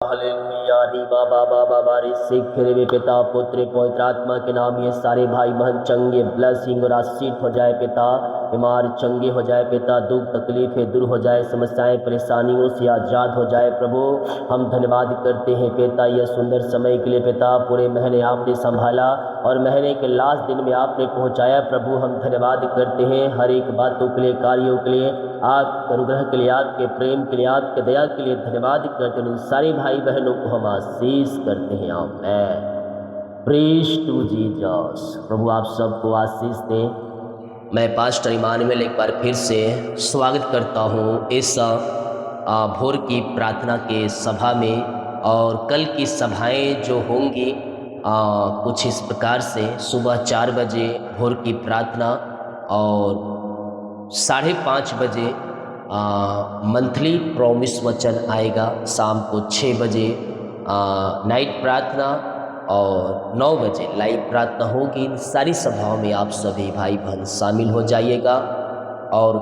Hallelujah री बाबा बाबा बारी सिख रे पिता पुत्र पवित्र आत्मा के नाम ये सारे भाई बहन चंगे ब्लेसिंग और आशीष हो जाए पिता। बीमार चंगे हो जाए पिता, दुख तकलीफें दूर हो जाए, समस्याएं परेशानियों से आज़ाद हो जाए प्रभु। हम धन्यवाद करते हैं पिता यह सुंदर समय के लिए पिता। पूरे महीने आपने संभाला और महीने के लास्ट दिन में आपने पहुंचाया प्रभु। हम धन्यवाद करते हैं हर एक बातों के लिए, कार्यों के लिए, आपके अनुग्रह के लिए, आपके प्रेम के लिए, आपके दया के लिए धन्यवाद करते हैं। सारे भाई बहनों को हम आशीष करते हैं। आमीन। Praise to Jesus. प्रभु आप सबको आशीष दें। मैं पास्टर इमानुएल एक बार फिर से स्वागत करता हूँ इस भोर की प्रार्थना के सभा में। और कल की सभाएं जो होंगी कुछ इस प्रकार से, सुबह 4 बजे भोर की प्रार्थना और 5:30 बजे मंथली प्रॉमिस वचन आएगा। शाम को 6 बजे नाइट प्रार्थना और 9 बजे लाइव प्रार्थना होगी। इन सारी सभाओं में आप सभी भाई बहन शामिल हो जाइएगा और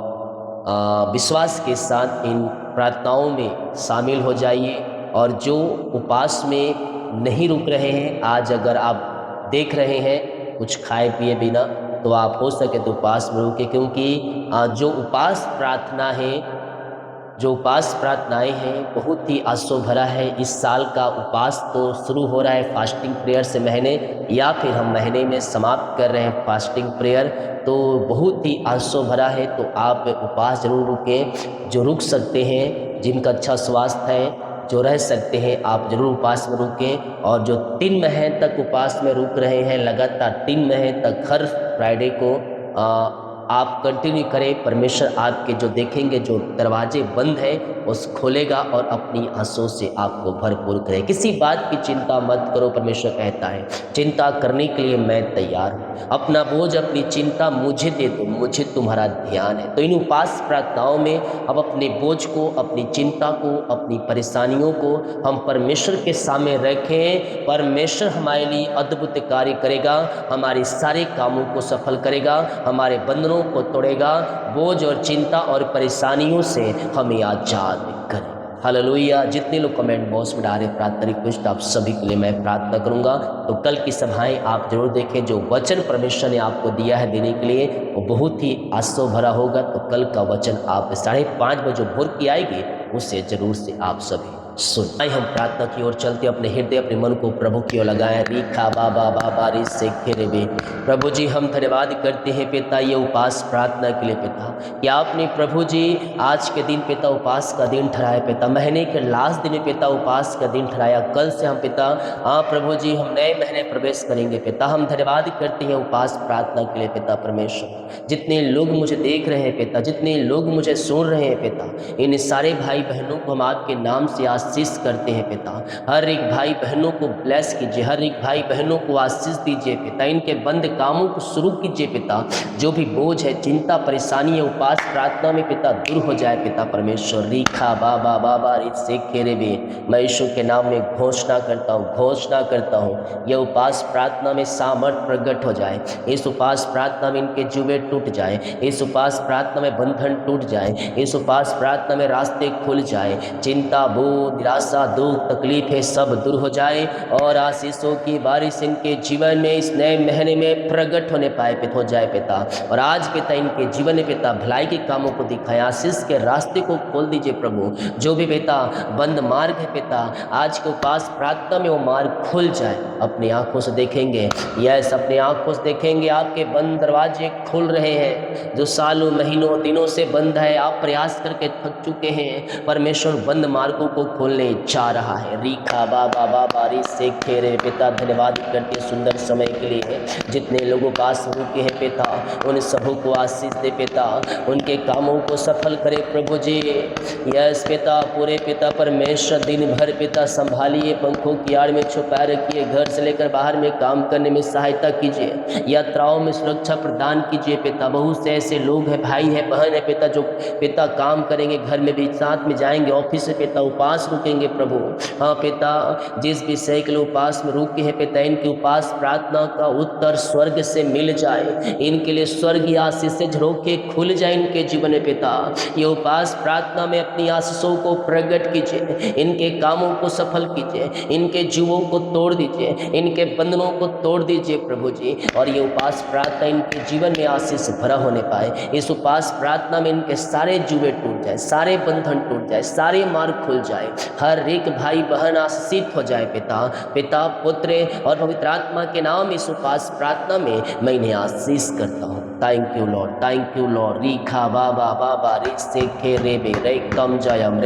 विश्वास के साथ इन प्रार्थनाओं में शामिल हो जाइए। और जो उपवास में नहीं रुक रहे हैं, आज अगर आप देख रहे हैं कुछ खाए पिए बिना, तो आप हो सके तो उपवास में रुके, क्योंकि जो उपवास प्रार्थना है, जो उपवास प्रार्थनाएं हैं बहुत ही आशो भरा है। इस साल का उपवास तो शुरू हो रहा है फास्टिंग प्रेयर से महीने, या फिर हम महीने में समाप्त कर रहे हैं फास्टिंग प्रेयर, तो बहुत ही आशो भरा है। तो आप उपवास जरूर रुकें। जो रुक सकते हैं, जिनका अच्छा स्वास्थ्य है, जो रह सकते हैं, आप जरूर उपवास में रुकें। और जो 3 महीने तक उपवास में रुक रहे हैं, लगातार 3 महीने तक हर फ्राइडे को आप कंटिन्यू करें। परमेश्वर आपके जो देखेंगे, जो दरवाजे बंद है उस खोलेगा और अपनी आंसुओं से आपको भरपूर करे। किसी बात की चिंता मत करो, परमेश्वर कहता है चिंता करने के लिए मैं तैयार हूँ। अपना बोझ, अपनी चिंता मुझे दे दो, मुझे तुम्हारा ध्यान है। तो इन उपवास प्रार्थनाओं में अब अपने बोझ को, अपनी चिंता को, अपनी परेशानियों को हम परमेश्वर के सामने रखें। परमेश्वर हमारे लिए अद्भुत कार्य करेगा, हमारे सारे कामों को सफल करेगा, हमारे बंधनों को तोड़ेगा, बोझ और चिंता और परेशानियों से हमें आजाद करे। हालेलुया। जितने लोग कमेंट बॉक्स में डाले प्रार्थना रिक्वेस्ट, आप सभी के लिए मैं प्रार्थना करूंगा। तो कल की सभाएं आप जरूर देखें। जो वचन परमेश्वर ने आपको दिया है देने के लिए, वो बहुत ही आशो भरा होगा। तो कल का वचन आप 5:30 बजे भोर की आएगी, उससे जरूर से आप सभी सुन। हम प्रार्थना की ओर चलते, अपने हृदय, अपने मन को प्रभु की ओर लगाएं। रीखा बाबा बाबा रे से खेरे बे। प्रभु जी हम धन्यवाद करते हैं पिता ये उपवास प्रार्थना के लिए पिता, कि आपने प्रभु जी आज के दिन पिता उपवास का दिन ठहराया पिता, महीने के लास्ट दिन पिता उपवास का दिन ठहराया। कल से हम पिता प्रभु जी हम नए महीने प्रवेश करेंगे पिता। हम धन्यवाद करते हैं उपवास प्रार्थना के लिए पिता परमेश्वर। जितने लोग मुझे देख रहे हैं पिता, जितने लोग मुझे सुन रहे हैं पिता, इन सारे भाई बहनों को हम आपके नाम से आशीष करते हैं पिता। हर एक भाई बहनों को ब्लेस कीजिए, हर एक भाई बहनों को आशीष दीजिए पिता। इनके बंद कामों को शुरू कीजिए पिता। जो भी बोझ है, चिंता, परेशानी है, उपवास प्रार्थना में पिता दूर हो जाए पिता परमेश्वर। रीखा बाबा बाबा से खेरे बे। मैं यीशु के नाम में घोषणा करता हूँ, घोषणा करता हूँ, यह उपवास प्रार्थना में सामर्थ प्रकट हो जाए। इस उपवास प्रार्थना में इनके जुबे टूट जाए, इस उपवास प्रार्थना में बंधन टूट जाए, इस उपवास प्रार्थना में रास्ते खुल जाए। चिंता, बोझ, निराशा, दुख, तकलीफें सब दूर हो जाए और आशीषों की बारिश इनके जीवन में इस नए महीने में प्रकट होने पाए पिता हो जाए पिता। और आज पिता इनके जीवन में पिता भलाई के कामों को दिखाए, आशीष के रास्ते को खोल दीजिए प्रभु। जो भी पिता बंद मार्ग है पिता, आज के उपवास प्रार्थना में वो मार्ग खुल जाए। अपनी आंखों से देखेंगे, यस अपनी आंखों से देखेंगे आपके बंद दरवाजे खुल रहे हैं। जो सालों, महीनों, दिनों से बंद है, आप प्रयास करके थक चुके हैं, परमेश्वर बंद मार्गों को खोलने जा रहा है। रीखा बाबा बाबा रे से खेरे पिता। धन्यवाद करते सुंदर समय के लिए। जितने लोगों पास रुके हैं पिता, उन सबों को आशीष दे पिता, उनके कामों को सफल करे प्रभु जी। यस पिता, पूरे पिता परमेश्वर दिन भर पिता संभालिए, पंखों की आड़ में छुपा रखिए, घर से लेकर बाहर में काम करने में सहायता कीजिए, यात्राओं में सुरक्षा प्रदान कीजिए पिता। बहुत से ऐसे लोग हैं, भाई है, बहन है पिता, जो पिता काम करेंगे, घर में भी साथ में जाएंगे, ऑफिस से पिता उपवास रुकेंगे प्रभु। हाँ पिता, जिस विषय के लिए उपास में रुके हैं पिता, इनकी उपास प्रार्थना का उत्तर स्वर्ग से मिल जाए, इनके लिए स्वर्गीय आशीष से झरोखे खुल जाए इनके जीवन में पिता। ये उपास प्रार्थना में अपनी आशीषों को प्रकट कीजिए, इनके कामों को सफल कीजिए, इनके जुओं को तोड़ दीजिए, इनके बंधनों को तोड़ दीजिए प्रभु जी। और ये उपास प्रार्थना इनके जीवन में आशीष भरा होने पाए। इस उपास प्रार्थना में इनके सारे जुए टूट जाए, सारे बंधन टूट जाए, सारे मार्ग खुल जाए, हर एक भाई बहन आशीषित हो जाए पिता। पिता, पुत्र और पवित्र आत्मा के नाम इस उपास प्रार्थना में मैं इन्हें आशीष करता हूँ। Thank you Lord, thank you Lord. रीखा बाबा बाबा रे से खे रे बे रे कम जयम।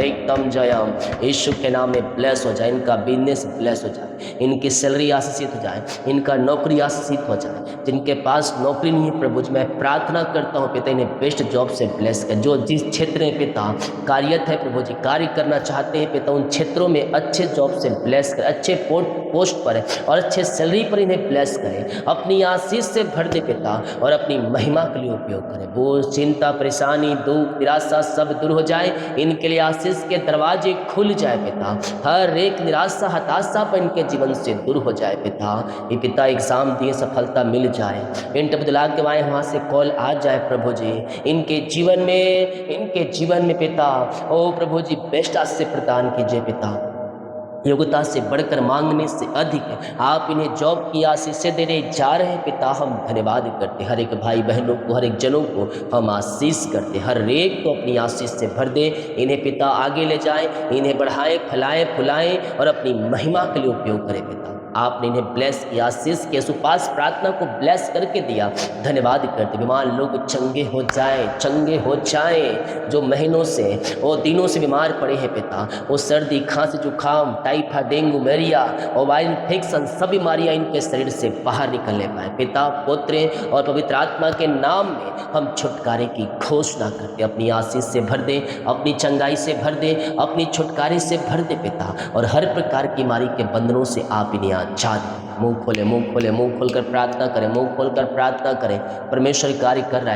यीशु के नाम में ब्लेस हो जाए, इनका बिजनेस ब्लेस हो जाए, इनकी सैलरी आशीषित हो जाए, इनका नौकरी आशीषित हो जाए। जिनके पास नौकरी नहीं है प्रभु जी, मैं प्रार्थना करता हूँ पिता, इन्हें बेस्ट जॉब से ब्लेस कर। जो जिस क्षेत्र में पिता कार्यरत है प्रभु जी, कार्य करना चाहते हैं पिता, उन क्षेत्रों में अच्छे जॉब से ब्लेस कर, अच्छे पोस्ट पर और अच्छे सैलरी पर इन्हें ब्लेस करें, अपनी आशीष से भर दे पिता, और अपनी महिमा के लिए उपयोग करें। बोझ, चिंता, परेशानी, दुख, निराशा सब दूर हो जाए, इनके लिए आशीष के दरवाजे खुल जाए पिता। हर एक निराशा, हताशा पर इनके जीवन से दूर हो जाए पिता। ये पिता एग्जाम दिए सफलता मिल जाए, इंटरव्यू दिला के आए वहाँ से कॉल आ जाए प्रभु जी। इनके जीवन में पिता, ओ प्रभु जी बेस्ट आशीष प्रदान कीजिए पिता। योग्यता से बढ़कर मांगने से अधिक आप इन्हें जॉब की आशीष देने जा रहे हैं पिता। हम धन्यवाद करते, हर एक भाई बहनों को, हर एक जनों को हम आशीष करते, हर एक को अपनी आशीष से भर दे। इन्हें पिता आगे ले जाएं, इन्हें बढ़ाएं, फैलाएं, फुलाएं और अपनी महिमा के लिए उपयोग करें पिता। आपने इन्हें ब्लेस किया, आशीष के उपास प्रार्थना को ब्लेस करके दिया, धन्यवाद करते। बीमार लोग चंगे हो जाएं, जो महीनों से वो दिनों से बीमार पड़े हैं पिता, वो सर्दी, खांसी, जुकाम, टाइफाइड, डेंगू, मलेरिया और वायरल इन्फेक्शन, सब बीमारियां इनके शरीर से बाहर निकलने पाए पिता, पुत्र और पवित्र आत्मा के नाम में हम छुटकारे की घोषणा करते। अपनी आशीष से भर दे, अपनी चंगाई से भर दे, अपनी छुटकारे से भर दे पिता, और हर प्रकार की बीमारी के बंधनों से आप इन्हें आजाद। मुंह खोलकर प्रार्थना करें, मुंह खोलकर प्रार्थना करें। परमेश्वर कार्य कर रहा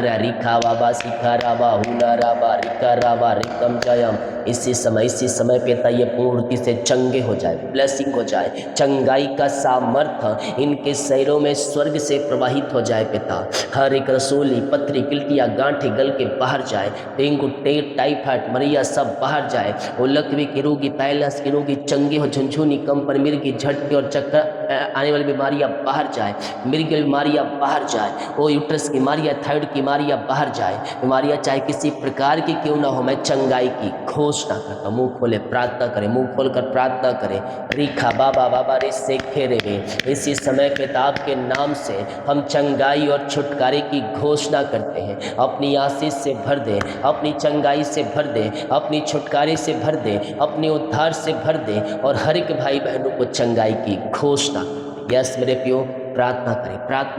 है। रिखा बाबा सिखा राबा हुना राबा रिका राबा रिकम जयम। इसी समय पिता ये पूर्ति से चंगे हो जाए, ब्लेसिंग हो जाए, चंगाई का सामर्थ्य इनके शरीरों में स्वर्ग से प्रवाहित हो जाए पिता। हर एक रसूली, पथरी, गिल्टियाँ, गांठें गल के बाहर जाए, डेंगू, टाइफाइड, मलेरिया सब बाहर जाए। वो लकवी के रोगी, पैलस के रोगी चंगे हो, झुनझुनी, कंपन, मिर्गी, झटके और चक्कर आने वाली बीमारियां बाहर जाए, मिर्गी बीमारियां बाहर जाए, वो यूट्रस की बीमारियां, थायराइड की बीमारियां बाहर जाए। बीमारियां चाहे किसी प्रकार की क्यों ना हो, मैं चंगाई की घोषणा करता हूँ। मुँह खोले प्रार्थना करें, मुँह खोलकर प्रार्थना करें। रिखा बाबा बाबा रे सेखे रे वे। इसी समय पिताब के नाम से हम चंगाई और छुटकारे की घोषणा करते हैं। अपनी आशीष से भर दे, अपनी चंगाई से भर दे, अपनी छुटकारे से भर दे, अपने उद्धार से भर दे, और हर एक भाई बहनों को चंगाई की घोषणा। यस मेरे प्यो, प्रार्थना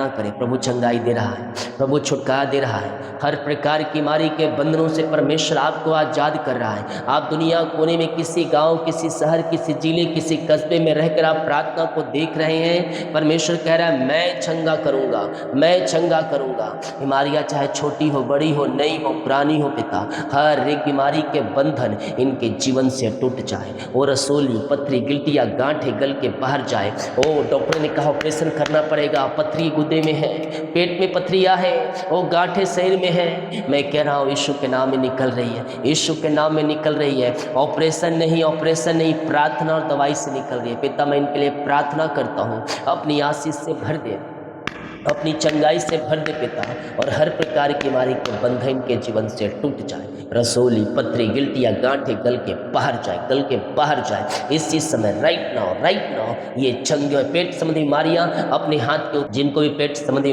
करें। प्रभु चंगाई दे रहा है, प्रभु छुटकारा दे रहा है। हर प्रकार की बीमारी के बंधनों से परमेश्वर आपको आज़ाद कर रहा है। आप दुनिया कोने में किसी गांव, किसी शहर, किसी जिले, किसी कस्बे में रहकर आप प्रार्थना को देख रहे हैं। परमेश्वर कह रहा है मैं चंगा करूंगा। बीमारियां चाहे छोटी हो, बड़ी हो, नई हो, पुरानी हो पिता, हर एक बीमारी के बंधन इनके जीवन से टूट जाए। वो रसोली, पथरी, गिल्टियाँ, गांठें गल के बाहर जाए। ओ डॉक्टर ने कहा ऑपरेशन करना पड़ेगा, पथरी गुदे में है, पेट में पथरियां है, वो गांठें शरीर में है। मैं कह रहा हूँ यीशु के नाम में निकल रही है। ऑपरेशन नहीं, प्रार्थना और दवाई से निकल रही है। पिता मैं इनके लिए प्रार्थना करता हूँ, अपनी आशीष से भर दे, अपनी चंगाई से भर दे पिता, और हर प्रकार की बीमारी के बंधन के जीवन से टूट जाए। रसोली, पथरी, गिल्टियाँ, गांठें गल के बाहर जाए इसी समय राइट नाउ। ये चंगे पेट संबंधी बीमारियां अपने हाथ के, जिनको भी पेट संबंधी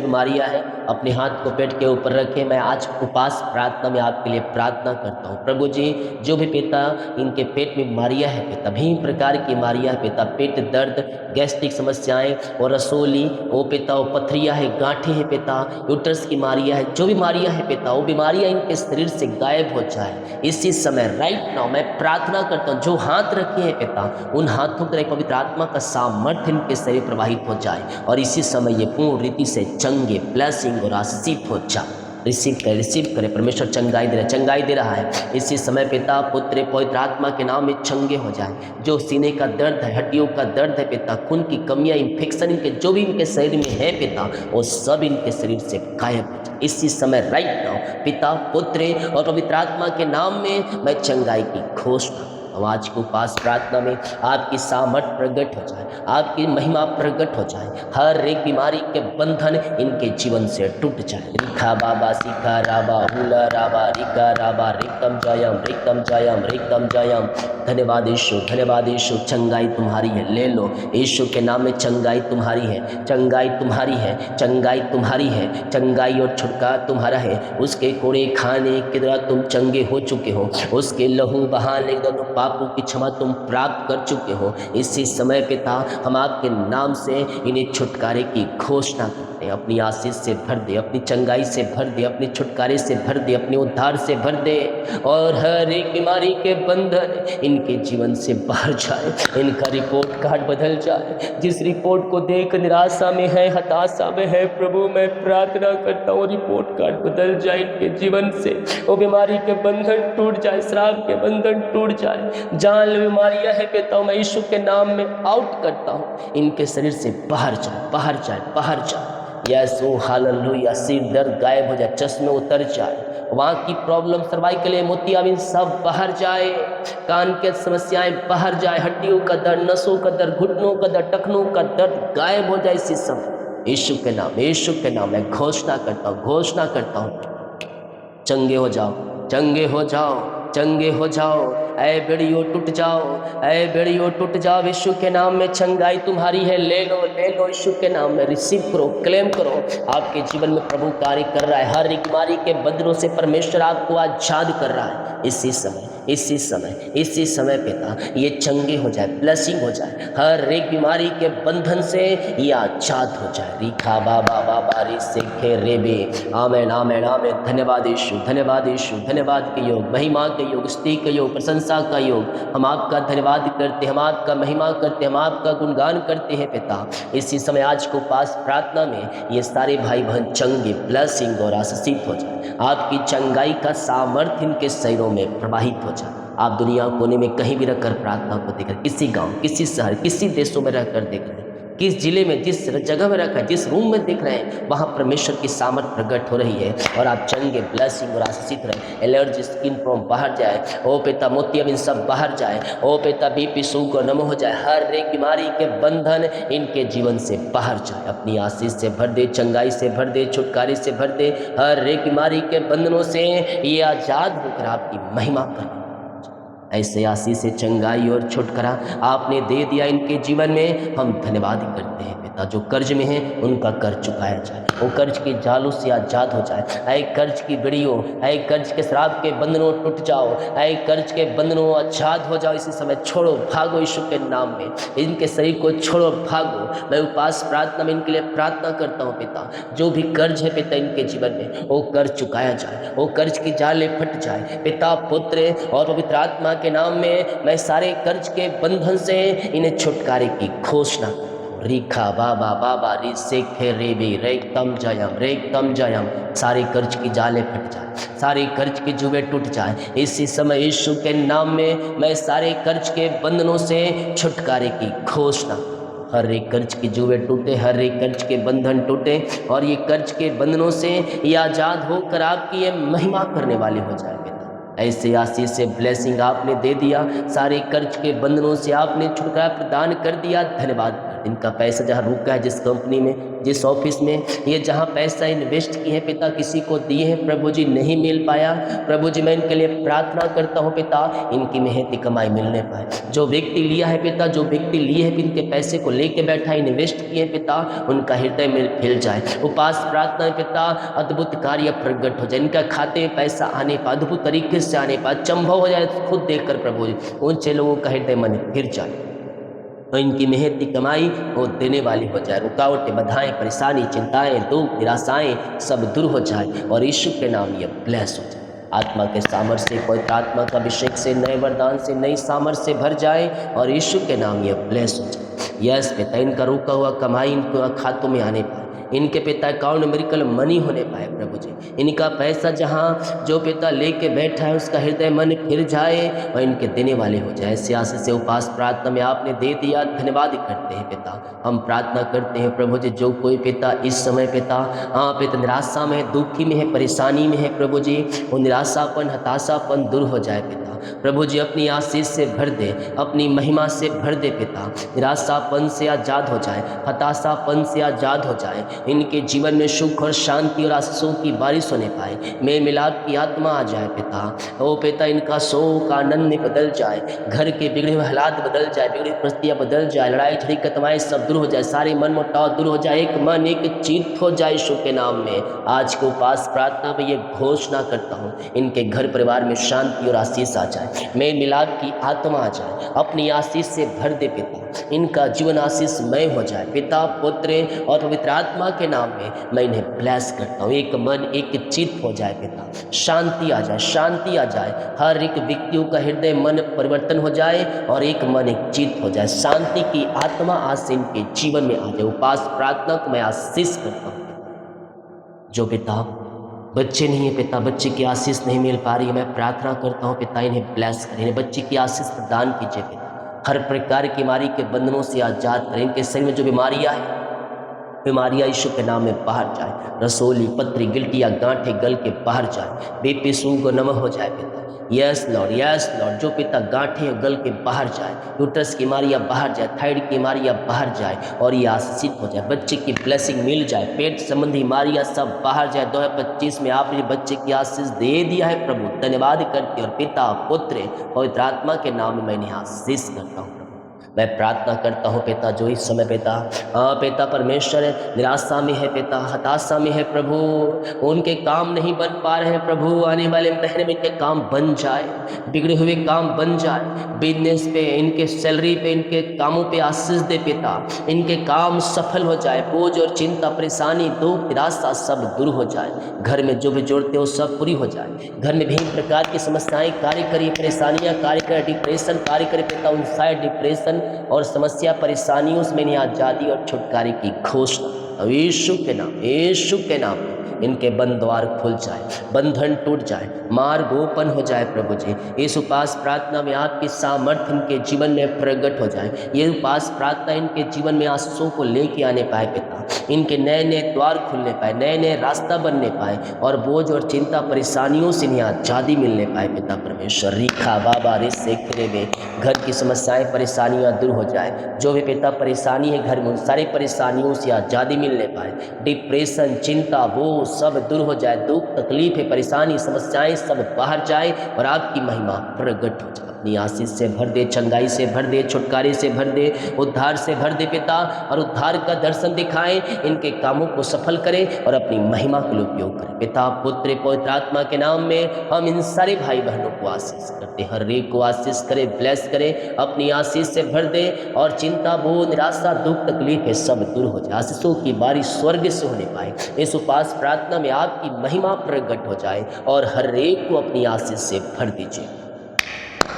बीमारियां हैं अपने हाथ को पेट के ऊपर रखें। मैं आज उपास प्रार्थना में आपके लिए प्रार्थना करता हूँ। प्रभु जी जो भी पिता इनके पेट में बीमारियां हैं पिता, विभिन्न प्रकार की बीमारियां हैं पिता, पेट दर्द, गैस्ट्रिक समस्याएं और रसोली, वो पिता वो पथरियां है, गांठें हैं पिता, यूट्रस की बीमारियां है, जो बीमारियां हैं पिता वो बीमारियां इनके शरीर से गायब हो जाए इसी समय राइट नाउ। मैं प्रार्थना करता हूँ जो हाथ रखे हैं पिता, उन हाथों पर एक पवित्र आत्मा का सामर्थ्य इनके शरीर प्रवाहित हो जाए और इसी समय ये पूर्ण रीति से चंगे, ब्लेसिंग और आशीषित हो जाए रिसीव करे। परमेश्वर चंगाई दे रहा है इसी समय। पिता पुत्र पवित्र आत्मा के नाम में चंगे हो जाए। जो सीने का दर्द है, हड्डियों का दर्द है पिता, खून की कमियां, इन्फेक्शन इनके जो भी इनके शरीर में है पिता, वो सब इनके शरीर से गायब हो जाए इसी समय, राइट नाउ। पिता पुत्र और पवित्र आत्मा के नाम में मैं चंगाई की घोषणा। आज के उपास प्रार्थना में आपकी सामर्थ प्रकट हो जाए, आपकी महिमा प्रकट हो जाए, हर एक बीमारी के बंधन इनके जीवन से टूट जाए। रिखा बाबा सिखा राबा हुला राबा रिका राबा रिकम जयम। धन्यवाद यीशु, चंगाई तुम्हारी है, ले लो यीशु के नाम में। चंगाई तुम्हारी है, चंगाई तुम्हारी है, चंगाई तुम्हारी है, चंगाई और छुटकारा तुम्हारा है। उसके कोड़े खाने के द्वारा तुम चंगे हो चुके हो, उसके लहू बहाने के द्वारा पापों की क्षमा तुम प्राप्त कर चुके हो। इसी समय पिता हम आपके नाम से इन्हें छुटकारे की घोषणा करते हैं। अपनी आशीष से भर दे, अपनी चंगाई से भर दे, अपने छुटकारे से भर दे, अपने उद्धार से भर दे, और हर एक बीमारी के बंधन इनके जीवन से बाहर जाए। इनका रिपोर्ट कार्ड बदल जाए। जिस रिपोर्ट को देख निराशा में है, हताशा में है, प्रभु मैं प्रार्थना करता हूँ रिपोर्ट कार्ड बदल जाए इनके जीवन से। वो बीमारी के बंधन टूट जाए, श्राप के बंधन टूट जाए। जान बीमारियां है पिता, मैं यीशु के नाम में आउट करता हूँ, इनके शरीर से बाहर जाए, बाहर जाए, बाहर जाए। यस ओ हालेलुया। सिर दर्द गायब हो जाए, चश्मे उतर जाए, वहाँ की प्रॉब्लम, सर्वाइकल, मोतियाबिंद सब बाहर जाए, कान के समस्याएं बाहर जाए, हड्डियों का दर्द, नसों का दर्द, घुटनों का दर्द, टखनों का दर्द गायब हो जाए इसी समय। यीशु के नाम मैं घोषणा करता हूँ, चंगे हो जाओ, चंगे हो जाओ, चंगे हो जाओ। ऐ बेड़ियों टूट जाओ, ऐ बेड़ियों टूट जाओ। यीशु के नाम में चंगाई तुम्हारी है, ले लो यीशु के नाम में। रिसीव करो, क्लेम करो। आपके जीवन में प्रभु कार्य कर रहा है। हर एक बीमारी के बंधनों से परमेश्वर आपको आजाद कर रहा है इसी समय पिता, ये चंगे हो जाए, ब्लेसिंग हो जाए, हर एक बीमारी के बंधन से ये आजाद हो जाए। रिखा बाबा बाबा रे सेखे रेबे। आमेन आमेन आमेन। धन्यवाद यीशु, धन्यवाद के योग, महिमा के योग, स्तुति के योग, प्रशंसा का योग। हम आपका धन्यवाद करते, हम आपका महिमा करते, हम आपका गुणगान करते हैं पिता। इसी समय आज को पास प्रार्थना में ये सारे भाई बहन चंगे, ब्लेसिंग और आशीषित हो जाए। आपकी चंगाई का सामर्थ्य इनके शरीरों में प्रवाहित हो जाए। आप दुनिया कोने में कहीं भी रहकर प्रार्थना को देखकर, किसी गांव, किसी शहर, किसी देशों में रहकर देख रहे हैं, किस जिले में, जिस जगह में रखा है, जिस रूम में देख रहे हैं, वहाँ परमेश्वर की सामर्थ प्रकट हो रही है और आप चंगे, ब्लेसिंग और आशीषित रहे। एलर्जी, स्किन प्रॉब्लम बाहर जाए, ओ पिता मोतियाबिंद सब बाहर जाए, ओ पिता बीपी शुगर नम हो जाए, हर एक बीमारी के बंधन इनके जीवन से बाहर जाए। अपनी आशीष से भर दे, चंगाई से भर दे, छुटकारे से भर दे, हर एक बीमारी के बंधनों से ये आजाद होकर आपकी महिमा करें। ऐसे आशीष से चंगाई और छुटकारा आपने दे दिया इनके जीवन में, हम धन्यवाद करते हैं पिता। जो कर्ज में है उनका कर्ज चुकाया जाए, वो कर्ज के जालों से आजाद हो जाए। ऐ कर्ज की बेड़ियों, ऐ कर्ज के श्राप के बंधनों टूट जाओ, ऐ कर्ज के बंधनों आजाद हो जाओ इसी समय। छोड़ो, भागो यीशु के नाम में, इनके शरीर को छोड़ो, भागो। मैं उपास प्रार्थना में इनके लिए प्रार्थना करता हूँ पिता। जो भी कर्ज है पिता इनके जीवन में, वो कर्ज चुकाया जाए, वो कर्ज की जाले फट जाए पिता, पुत्र और पवित्र आत्मा के नाम में। मैं सारे कर्ज के बंधन से इन्हें छुटकारे की घोषणा। रिखा बाबा बाबा रि सेखे रेबे रेकतम जयम। सारे कर्ज की जाले फट जाए, सारे कर्ज के जुए टूट जाए इसी समय। यीशु के नाम में मैं सारे कर्ज के बंधनों से छुटकारे की घोषणा। हर एक कर्ज के जुए टूटे, हर एक कर्ज के बंधन टूटे, और ये कर्ज के बंधनों से ये आजाद होकर आपकी ये महिमा करने वाले हो जाएंगे। ऐसे आशीष से ब्लेसिंग आपने दे दिया, सारे कर्ज के बंधनों से आपने छुटकारा प्रदान कर दिया। धन्यवाद। इनका पैसा जहाँ रुका है, जिस कंपनी में, जिस ऑफिस में ये जहाँ पैसा इन्वेस्ट किए हैं पिता, किसी को दिए हैं प्रभु जी, नहीं मिल पाया, प्रभु जी मैं इनके लिए प्रार्थना करता हूँ पिता, इनकी मेहनती कमाई मिलने पाए। जो व्यक्ति लिया है पिता, जो व्यक्ति लिए हैं, इनके पैसे को लेके बैठा, इन्वेस्ट किए पिता, उनका हृदय में फैल जाए। उपास प्रार्थना पिता, अद्भुत कार्य प्रकट हो जाए, इनका खाते में पैसा आने पाए, अद्भुत तरीके से आने पाए, संभव हो जाए खुद देखकर प्रभु जी ऊंचे लोगों का हृदय मन फिर जाए, तो इनकी मेहनती कमाई वो देने वाली हो जाए। रुकावटें, बाधाएं, परेशानी, चिंताएं, दुख, निराशाएं सब दूर हो जाए और यीशु के नाम ये ब्लेस हो जाए। आत्मा के सामर्थ्य से, पवित्र आत्मा का अभिषेक से, नए वरदान से, नई सामर्थ्य से भर जाए और यीशु के नाम ये ब्लेस हो जाए। यस पिता, इनका रुका हुआ कमाई इनको खातों में आने पाए, इनके पिता अकाउंट में मिरेकल मनी होने पाए प्रभु जी। इनका पैसा जहाँ जो पिता लेके बैठा है उसका हृदय मन फिर जाए और इनके देने वाले हो जाए। ऐसे आशीष से उपास प्रार्थना में आपने दे दिया, धन्यवाद करते हैं पिता। हम प्रार्थना करते हैं प्रभु जी, जो कोई पिता इस समय पिता पिता निराशा में है, दुखी में है, परेशानी में है प्रभु जी, वो निराशापन हताशापन दूर हो जाए पिता। प्रभु जी अपनी आशीष से भर दे, अपनी महिमा से भर दे पिता। निराशापन से आज़ाद हो जाए, हताशापन से आज़ाद हो जाए। इनके जीवन में सुख और शांति और आशीषों की बारिश होने पाए। मेल मिलाप की आत्मा आ जाए पिता। ओ पिता इनका शोक आनंद में बदल जाए, घर के बिगड़े हुए हालात बदल जाए, बिगड़ी परिस्थितियाँ बदल जाए, लड़ाई झगड़ी कतवाएँ सब दूर हो जाए, सारे मन मुटाव दूर हो जाए, एक मन एक चित्त हो जाए यीशु के नाम में। आज को उपास प्रार्थना में ये घोषणा करता हूँ, इनके घर परिवार में शांति और आशीष आ जाए, मेल मिलाप की आत्मा आ जाए, अपनी आशीष से भर दे पिता। इनका जीवन आशीषमय हो जाए पिता, पुत्र और पवित्र आत्मा के नाम में मैं इन्हें ब्लेस करता हूँ। एक मन एक चित्त हो जाए पिता, शांति आ जाए, शांति आ जाए, हर एक व्यक्तियों का हृदय मन परिवर्तन हो जाए और एक मन एक चित्त हो जाए, शांति की आत्मा आज से इनके जीवन में आ जाए। उपास प्रार्थना को मैं आशीष करता हूँ। जो पिता बच्चे नहीं है पिता, बच्चे की आशीष नहीं मिल पा रही है, मैं प्रार्थना करता हूँ पिता इन्हें ब्लेस करें, इन्हें बच्चे की आशीष प्रदान कीजिए पिता। हर प्रकार की बीमारी के बंधनों से आजाद करें। इनके शरीर में जो बीमारियाँ हैं, बीमारियाँ यीशु के नाम में बाहर जाए। रसोली पत्री गिल्टिया गांठे गल के बाहर जाए, बीपी शुगर नम हो जाए पिता। Yes Lord, yes Lord. जो पिता गांठे गल के बाहर जाए, यूट्रस की बीमारियाँ बाहर जाए, थायराइड की बीमारियाँ बाहर जाए और ये आशीषित हो जाए, बच्चे की ब्लेसिंग मिल जाए, पेट संबंधी बीमारियाँ सब बाहर जाए। 2025 में आपने बच्चे की आशीष दे दिया है प्रभु, धन्यवाद करते और पिता पुत्र पवित्र आत्मा के नाम में मैंने आशीष करता हूँ। मैं प्रार्थना करता हूँ पिता, जो इस समय पिता पिता परमेश्वर निराशा में है पिता, हताशा में है प्रभु, उनके काम नहीं बन पा रहे हैं प्रभु, आने वाले महीने में इनके काम बन जाए, बिगड़े हुए काम बन जाए, बिजनेस पे, इनके सैलरी पे, इनके कामों पे आशीष दे पिता, इनके काम सफल हो जाए, बोझ और चिंता परेशानी दुख निराशा सब दूर हो जाए, घर में जो भी जोड़ते हो सब पूरी हो जाए, घर में विभिन्न प्रकार की समस्याएं कार्य करिए, परेशानियां कार्य करे, डिप्रेशन कार्य करे पिता, उन साइड डिप्रेशन और समस्या परेशानियों से मैंने आजादी और छुटकारे की घोषणा यीशु के नाम, यीशु के नाम इनके बंद द्वार खुल जाए, बंधन टूट जाए, मार्ग ओपन हो जाए प्रभु जी। इस उपास प्रार्थना में आपकी सामर्थ्य इनके जीवन में प्रकट हो जाए। ये उपास प्रार्थना इनके जीवन में आंसुओं को लेके आने पाए पिता, इनके नए नए द्वार खुलने पाए, नए नए रास्ता बनने पाए और बोझ और चिंता परेशानियों से इन्हें आज़ादी मिलने पाए पिता परमेश्वर। रीखा बाबा रे सेखरे में घर की समस्याएं परेशानियां दूर हो जाए, जो भी पिता परेशानी है घर में उन सारी परेशानियों से आज़ादी मिलने पाए, डिप्रेशन चिंता वो सब दूर हो जाए, दुख तकलीफ है परेशानी समस्याएं सब बाहर जाए और आपकी महिमा प्रकट हो जाए। अपनी आशीष से भर दे, चंगाई से भर दे, छुटकारे से भर दे, उद्धार से भर दे पिता, और उद्धार का दर्शन दिखाएं, इनके कामों को सफल करें और अपनी महिमा के लिए उपयोग करें पिता पुत्र पवित्र आत्मा के नाम में। हम इन सारे भाई बहनों को आशीष करते, हर एक को आशीष करे, ब्लेस करे, अपनी आशीष से भर दे और चिंता बोझ निराशा दुख तकलीफ है सब दूर हो जाए, आशीषों की बारिश स्वर्ग से होने पाए। इस उपास प्रार्थना में आपकी महिमा प्रकट हो जाए और हर एक को अपनी आशीष से भर दीजिए।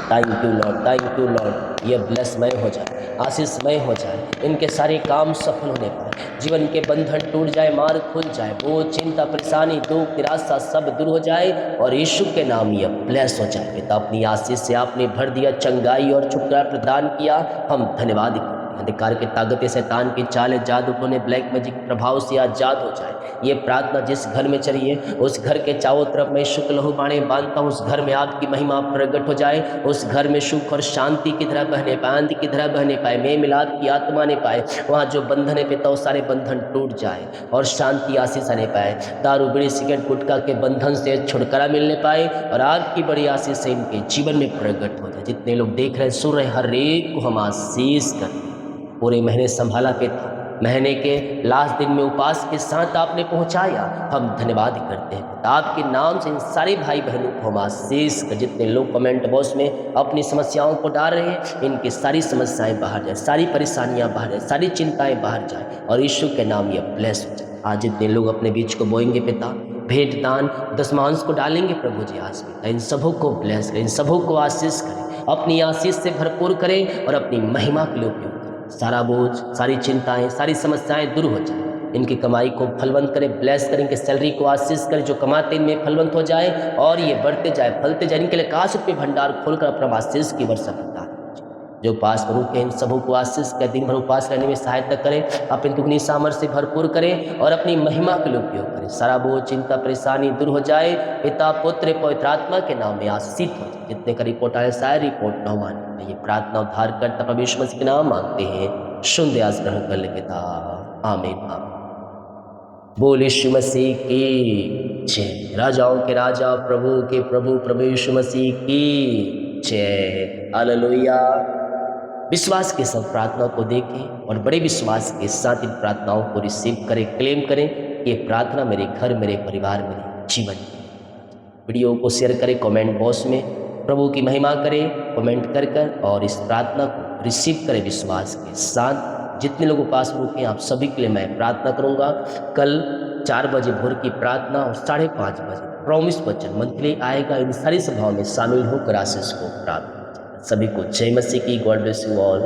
Thank you Lord, thank you Lord. ये ब्लेसमय हो जाए, आशीषमय हो जाए, इनके सारे काम सफल होने पाए, जीवन के बंधन टूट जाए, मार्ग खुल जाए, वो चिंता परेशानी दुख निराशा सब दूर हो जाए और यीशु के नाम ये ब्लेस हो जाए पिता। अपनी आशीष से आपने भर दिया, चंगाई और छुटकारा प्रदान किया, हम धन्यवाद करते हैं। अंधकार की ताकतें शैतान की चाल जादू टोने ब्लैक मैजिक प्रभाव से आजाद हो जाए। ये प्रार्थना जिस घर में चलिए उस घर के चारों तरफ मैं शुक्ल लहू बाणे बांधता हूँ, उस घर में आपकी महिमा प्रकट हो जाए, उस घर में सुख और शांति की तरह बहने पाए, आंधी की तरह बहने पाए, मेल मिलाप की आत्मा ने पाए, वहाँ जो बंधन है पिता वो सारे बंधन टूट जाए और शांति आशीष आने पाए, दारू बीड़ी सिगरेट गुटखा के बंधन से छुटकारा मिलने पाए और आपकी बड़ी आशीष से इनके जीवन में प्रकट हो जाए। जितने लोग देख रहे सुन रहे हर एक को हम आशीष करते, पूरे महीने संभाला पिता, महीने के लास्ट दिन में उपास के साथ आपने पहुंचाया, हम धन्यवाद करते हैं आपके नाम से। इन सारे भाई बहनों को हम आशीष कर, जितने लोग कमेंट बॉक्स में अपनी समस्याओं को डाल रहे हैं इनकी सारी समस्याएं बाहर जाए, सारी परेशानियां बाहर जाए, सारी चिंताएं बाहर जाए और यीशु के नाम ये ब्लेस हो जाए। आज जितने लोग अपने बीच को बोएंगे पिता, भेंट दान दशमांश को डालेंगे प्रभु जी आज पिता, इन सबों को ब्लेस करें, इन सबों को आशीष करें, अपनी आशीष से भरपूर करें और अपनी महिमा के लिए उपयोग करें। सारा बोझ सारी चिंताएं सारी समस्याएं दूर हो जाए, इनकी कमाई को फलवंत करे, ब्लेस करें, इनके सैलरी को आशीष करे, जो कमाते इनमें फलवंत हो जाए और ये बढ़ते जाए, फलते जाए। इनके लिए काश रूपये भंडार खोलकर अपना आशीष की वर्षा प्रदान। जो उपास में रुके इन सबों को आशीष कर, दिन भर उपास रहने में सहायता करें, अपनी दुगनी सामर्थ्य से भरपूर करें और अपनी महिमा के लिए उपयोग करें। सारा बोझ, चिंता, परेशानी दूर हो जाए। पिता, पुत्र, पवित्र आत्मा के नाम में आशीषित हो जाए। जितने का रिपोर्ट आए सारे रिपोर्ट न माने। ये प्रार्थना उद्धार करता प्रभु यीशु मसीह के नाम मांगते हैं। शुद्ध आस ग्रहण कर ले पिता, आमीन आमीन। बोल यीशु मसीह की जय। राजाओं के राजा, प्रभु के प्रभु, प्रभु यीशु मसीह की जय। हालेलुया। विश्वास के साथ प्रार्थना को देखें और बड़े विश्वास के साथ इन प्रार्थनाओं को रिसीव करें, क्लेम करें कि ये प्रार्थना मेरे घर, मेरे परिवार, मेरे जीवन की। वीडियो को शेयर करें, कमेंट बॉक्स में प्रभु की महिमा करें कमेंट कर और इस प्रार्थना को रिसीव करें विश्वास के साथ। जितने लोगों पास रुके आप सभी के लिए मैं प्रार्थना करूँगा। कल 4 बजे भोर की प्रार्थना और 5:30 बजे प्रॉमिस वचन मंथली आएगा। इन सारी सभाओं में शामिल होकर आशीष को प्राप्त। सभी को जय मसीह की। God bless you all.